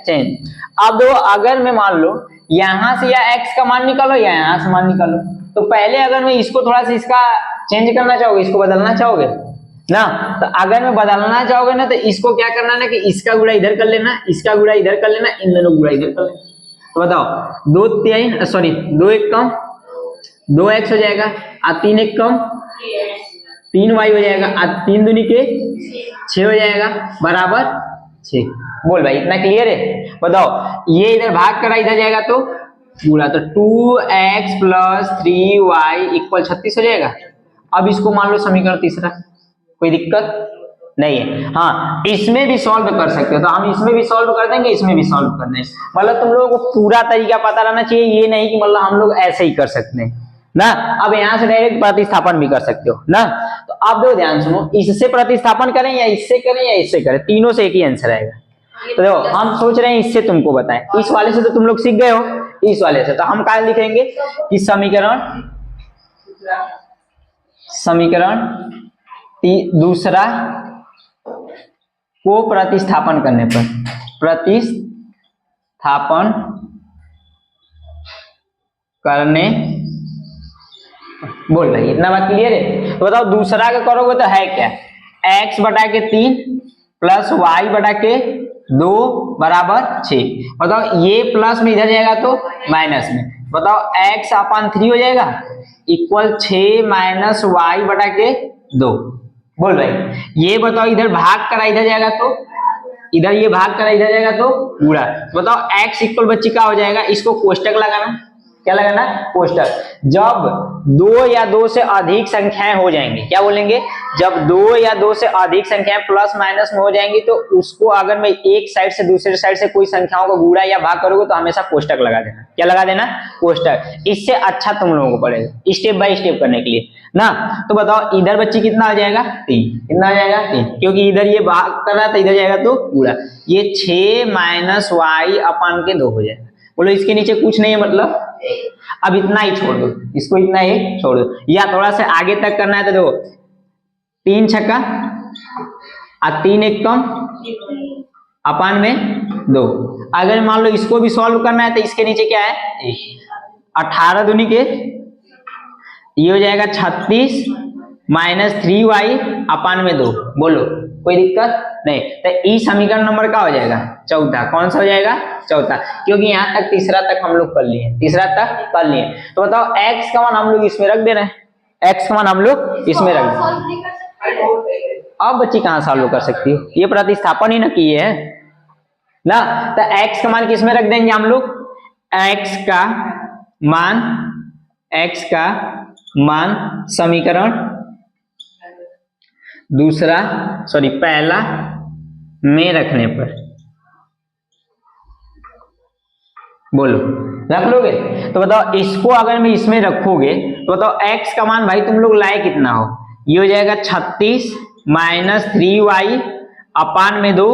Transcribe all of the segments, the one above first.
Change. अब दो अगर मैं मान लो यहां से या x का मान निकालो या यहां से मान निकालो, तो पहले अगर मैं इसको थोड़ा सा इसका चेंज करना चाहोगे, इसको बदलना चाहोगे ना, तो अगर मैं बदलना चाहोगे ना तो इसको क्या करना ना कि इसका गुणा इधर कर लेना, इसका गुणा इधर कर लेना, इन दोनों गुणा इधर कर लेना। तो बताओ 2 एक कम 2x हो जाएगा, और 3 एक कम 3y हो जाएगा, और 3 दूनी के 6 हो जाएगा बराबर 6। बोल भाई इतना क्लियर है? बताओ ये इधर भाग करा इधर जाएगा तो पूरा, तो 2x + 3y = 36 हो जाएगा। अब इसको मान लो समीकरण तीसरा, कोई दिक्कत नहीं है। हाँ इसमें भी सॉल्व कर सकते हो, तो हम इसमें भी सॉल्व कर देंगे, इसमें भी सॉल्व कर देंगे। मतलब तुम लोगों को पूरा तरीका पता रहना चाहिए, ये नहीं कि मतलब हम लोग ऐसे ही कर सकते हैं ना। अब यहाँ से डायरेक्ट प्रतिस्थापन भी कर सकते हो ना। तो आप दो ध्यान सुनो, इससे प्रतिस्थापन करें या इससे करें या इससे करें, तीनों से एक ही आंसर आएगा। तो देखो हम सोच रहे हैं इससे तुमको बताएं, इस वाले से तो तुम लोग सीख गए हो, इस वाले से तो हम क्या लिखेंगे कि समीकरण दूसरा को प्रतिस्थापन करने पर, प्रतिस्थापन करने, बोल भाई इतना बात क्लियर है? तो बताओ दूसरा का करोगे तो है क्या, x बटा के 3 प्लस y बटा के 2 बराबर 6। बताओ ये प्लस में इधर जाएगा तो माइनस में, बताओ x अपान 3 हो जाएगा इक्वल 6 माइनस y बटा के 2। बोल भाई ये बताओ इधर भाग करा इधर जाएगा तो इधर, ये भाग करा इधर जाएगा तो पूरा। बताओ x इक्वल बच्ची का हो जाएगा, इसको कोष्टक लगाना, क्या लगाना कोष्टक। जब 2 या 2 से अधिक संख्याएं हो जाएंगी, क्या बोलेंगे, जब 2 या 2 से अधिक संख्याएं प्लस माइनस में हो जाएंगी तो उसको अगर मैं एक साइड से दूसरे साइड से कोई संख्याओं को गुणा या भाग करोगे तो हमेशा कोष्टक लगा देना, क्या लगा देना कोष्टक। इससे अच्छा तुम लोगों को पड़ेगा स्टेप बाय स्टेप करने के लिए ना। तो बताओ इधर बच्ची कितना हो जाएगा 3, कितना हो जाएगा 3, क्योंकि इधर ये भाग कर रहा था इधर जाएगा तो गुणा, ये 6 माइनस y अपान के 2 हो जाएगा। बोलो इसके नीचे कुछ नहीं है मतलब, अब इतना ही छोड़ दो, इसको इतना ही छोड़ दो, या थोड़ा सा आगे तक करना है तो देखो 3 छक्का और 3 एक कम अपान में 2। अगर मान लो इसको भी सॉल्व करना है तो इसके नीचे क्या है 18 दूनी के, ये हो जाएगा 36 माइनस 3y अपान में 2। बोलो कोई दिक्कत नहीं। तो ई समीकरण नंबर का हो जाएगा चौथा, कौन सा हो जाएगा चौथा, क्योंकि यहाँ तक तीसरा तक हम लोग कर लिए, तीसरा तक कर लिए। तो बताओ x का मान हम लोग इसमें रख दे रहे हैं, x का मान हम लोग इसमें रख दे। अब बच्ची कहाँ सॉल्व कर सकती है, ये प्रतिस्थापन ही ना किए है ना। तो x का मान किसमें रख देंगे हम लोग, x का मान समीकरण दूसरा पहला में रखने पर, बोलो रख लोगे। तो बताओ इसको अगर मैं इसमें रखोगे तो बताओ x का मान भाई तुम लोग लाए कितना हो, ये हो जाएगा 36 माइनस 3y अपान में 2,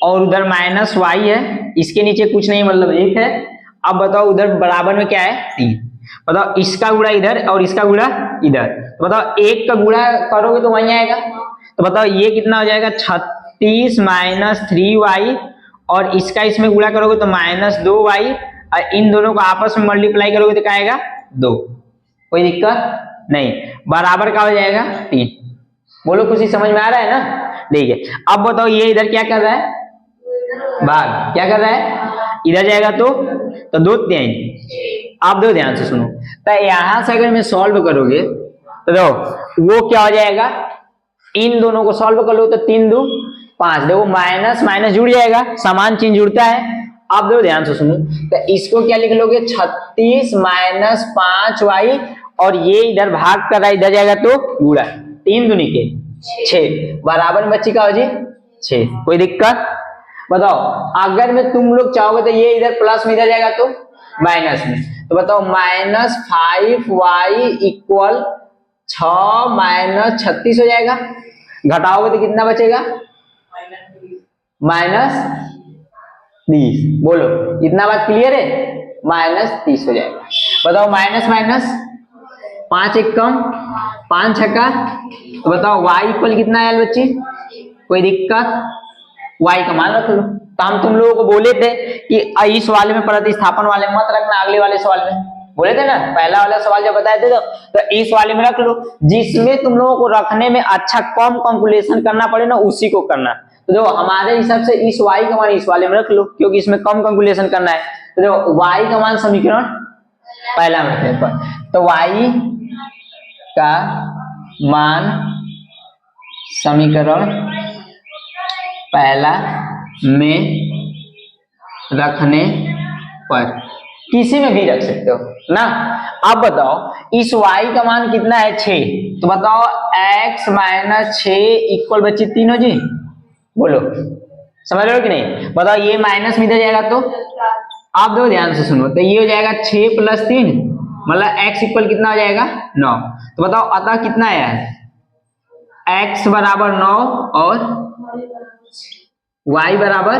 और उधर माइनस y है, इसके नीचे कुछ नहीं मतलब 1 है। अब बताओ उधर बराबर में क्या है 3, बताओ इसका गुणा इधर और इसका गुणा इधर, तो बताओ 1 का गुणा करोगे तो वहीं आएगा। तो बताओ ये कितना हो जाएगा 36 माइनस 3y, और इसका इसमें गुणा करोगे तो माइनस 2y, और इन दोनों को आपस में मल्टीप्लाई करोगे तो क्या आएगा 2। कोई दिक्कत नहीं, बराबर का हो जाएगा 3। बोलो कुछ ही समझ में आ रहा है ना, ठीक है। अब बताओ ये इधर क्या कर रहा है, भाग क्या कर रहा है, इधर जाएगा तो 2 3। आप दो ध्यान से सुनो, तो यहां से अगर मैं सॉल्व करोगे तो देखो वो क्या हो जाएगा, इन दोनों को सॉल्व कर लो तो 3 2 5, देखो माइनस माइनस जुड़ जाएगा, समान चिन्ह जुड़ता है। आप देखो ध्यान से सुनो, तो इसको क्या लिख लोगे 36 माइनस 5y, और ये इधर भाग कर रहा है इधर जाएगा तो गुणा, 3 दूनी के 6 बराबर बच्ची का हो जी 6। कोई दिक्कत? बताओ अगर मैं तुम लोग चाहोगे तो ये इधर प्लस में इधर जाएगा तो माइनस में, तो बताओ माइनस 5y इक्वल 6 माइनस 36 हो जाएगा, घटाओगे तो कितना बचेगा माइनस 30। बोलो इतना बात क्लियर है, माइनस 30 हो जाएगा। बताओ माइनस माइनस 5 एक कम 5 छक्का, तो बताओ y इक्वल कितना है बच्ची, कोई दिक्कत, y का मान रख लो। तो तो हम तुम लोगों को बोले थे कि इस वाले में प्रतिस्थापन वाले मत रखना, अगले वाले सवाल में बोले थे ना, पहला वाला सवाल जब बताए थे तो इस वाले में रख लो, जिसमें तुम लोगों को रखने में अच्छा कम कैलकुलेशन करना पड़े ना उसी को करना। तो देखो हमारे हिसाब से इस y का मान इस वाले में रख लो क्योंकि इसमें कम कैलकुलेशन करना है। तो देखो y का मान समीकरण पहला में रखने पर, तो y का मान समीकरण पहला में रखने पर किसी में भी रख सकते हो ना। अब बताओ इस y का मान कितना है 6, तो बताओ x माइनस 6 इक्वल बच्चे 3 हो जी, बोलो समझ रहे हो कि नहीं। बताओ ये माइनस में इधर जाएगा तो आप दो ध्यान से सुनो, तो ये हो जाएगा 6 प्लस 3 मतलब x इक्वल कितना हो जाएगा 9। तो बताओ अतः कितना आया है x बराबर 9 और y बराबर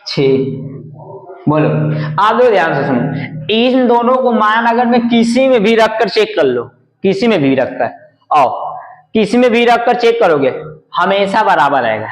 6। बोलो आप दो ध्यान से सुनो, इन दोनों को मान अगर मैं किसी में भी रखकर चेक कर लो, किसी में भी रखकर, और किसी में भी रखकर चेक करोगे हमेशा बराबर आएगा।